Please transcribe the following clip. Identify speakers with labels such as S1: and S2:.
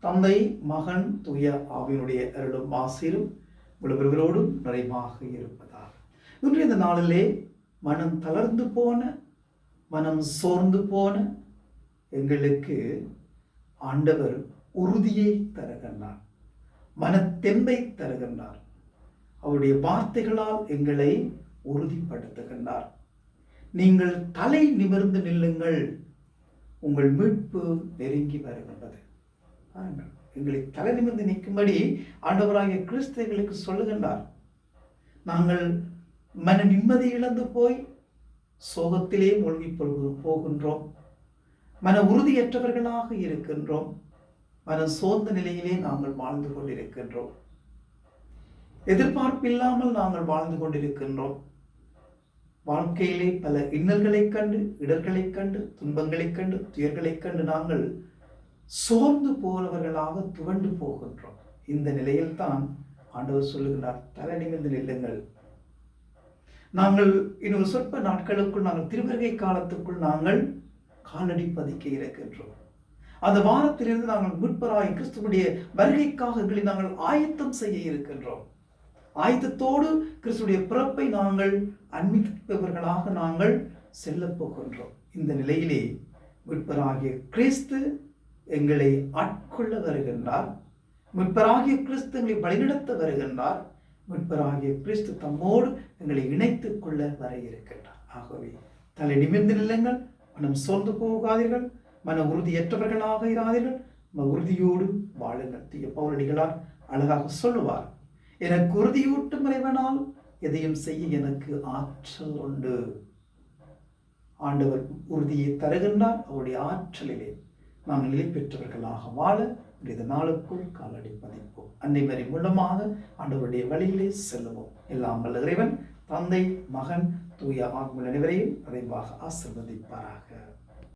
S1: தந்தை, மகன், தூய ஆவியினுடைய அருளும் ஆசீரும் ஒருவரோடும் நிறைவாக இருப்பதாக. இன்றைய இந்த நாளிலே மனம் தளர்ந்து போன, மனம் சோர்ந்து போன எங்களுக்கு ஆண்டவர் உறுதியை தருகின்றார், மனத்தெம்பை தருகின்றார். அவருடைய வார்த்தைகளால் எங்களை உறுதிப்படுத்துகின்றார். நீங்கள் தலை நிமிர்ந்து நில்லுங்கள், உங்கள் மீட்பு நெருங்கி வருகின்றது. எங்களை தலை நிமிர்ந்து நிற்கும்படி ஆண்டவராகிய கிறிஸ்து எங்களுக்கு சொல்லுகின்றார். நாங்கள் மன நிம்மதி இழந்து போய் சோகத்திலே மூழ்கி போகின்றோம், மன உறுதியற்றவர்களாக இருக்கின்றோம், மன சோர்ந்த நிலையிலே நாங்கள் வாழ்ந்து கொண்டிருக்கின்றோம், எதிர்பார்ப்பில்லாமல் நாங்கள் வாழ்ந்து கொண்டிருக்கின்றோம். வாழ்க்கையிலே பல இன்னல்களைக் கண்டு, இடர்களைக் கண்டு, துன்பங்களைக் கண்டு, துயர்களைக் கண்டு நாங்கள் சோர்ந்து போனவர்களாக துவண்டு போகின்றோம். இந்த நிலையில்தான் ஆண்டவர் சொல்லுகிறார், தலை நிமிர்ந்து நில்லுங்கள். நாங்கள் இன்னொரு சொற்ப நாட்களுக்குள், நாங்கள் திருவருகை காலத்துக்குள் நாங்கள் காலடி பதிக்க இருக்கின்றோம். அந்த வாரத்திலிருந்து நாங்கள் மீட்பராய் கிறிஸ்துவுடைய வருகைக்காக எங்களை நாங்கள் ஆயத்தம் செய்ய இருக்கின்றோம். ஆயத்தத்தோடு கிறிஸ்துடைய பிறப்பை நாங்கள் அன்பிப்பவர்களாக நாங்கள் செல்ல போகின்றோம். இந்த நிலையிலே மீட்பராகிய கிறிஸ்து எங்களை ஆட்கொள்ள வருகின்றார். மீட்பராகிய கிறிஸ்து எங்களை வழிநடத்த வருகின்றார். மீட்பராகிய கிறிஸ்து தம்மோடு எங்களை இணைத்துக் கொள்ள வர இருக்கின்றார். ஆகவே தலை நிமிர்ந்து நில்லுங்கள், மனம் சோர்ந்து போகாதீர்கள், மன உறுதியற்றவர்களாக இராதீர்கள், உறுதியோடு வாழுங்கள். தூய பவுலடிகளார் அழகாக சொல்லுவார், எனக்கு உறுதியூட்டும் இறைவனால் எதையும் செய்ய எனக்கு ஆற்றல் உண்டு. ஆண்டவர் உறுதியை தருகின்றார். அவருடைய ஆற்றலிலே நாங்கள் நிலை பெற்றவர்களாக வாழ இந்த நாளுக்குள் காலடி பதிப்போம். அன்னை மரி மூலமாக ஆண்டவருடைய வழியிலே செல்லுவோம். எல்லாம் வல்ல இறைவன் தந்தை, மகன், தூய ஆவியின் அனைவரையும் நிறைவாக ஆசீர்வதிப்பாராக.